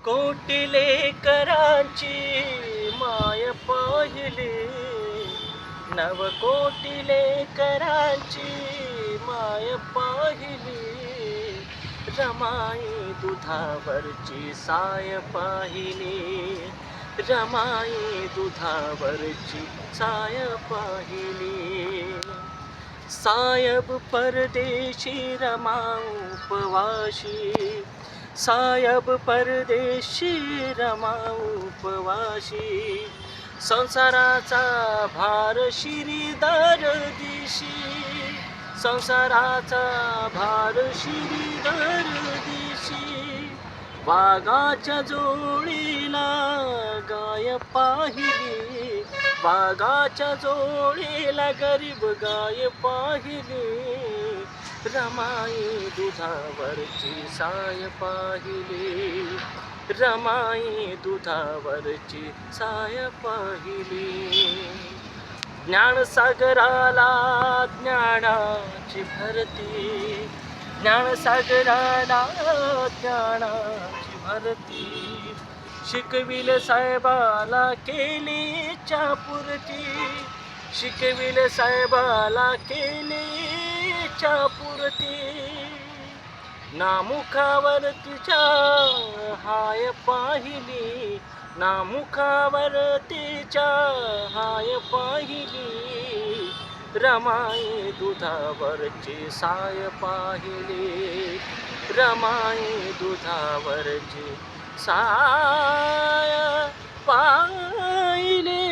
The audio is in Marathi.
कोटिले करांची माय पाहिली, नवकोटिले करांची माय पाहिली, रमाई दुधावरची साय पाहिली, रमाई दुधावरची साय पाहिली. सायब परदेशी रमा उपवाशी, सायब परदेशी रमा उपवाशी, संसाराचा भार शिरीदार दिशी, संसाराचा भार शिरीदार दिशी, वाघाच्या जोडीला गाय पाहिली, वाघाच्या जोडीला गरीब गाय पाहिली, रमाई दुधावरची साय पाहिली, रमाई दुधावरची साय पाहिली. ज्ञानसागराला ज्ञानाची भरती, ज्ञानसागराला ज्ञानाची भरती, शिकविल साहेबाला केली चापुरती, शिकविल साहेबाला केली चापुरती, नामुखावर तिच्या हाय पाहिली, नामुखावर तिच्या हाय पाहिली, रमाई दुधावरची साय पाहिली, रमाई दुधावरची साय पाहिली.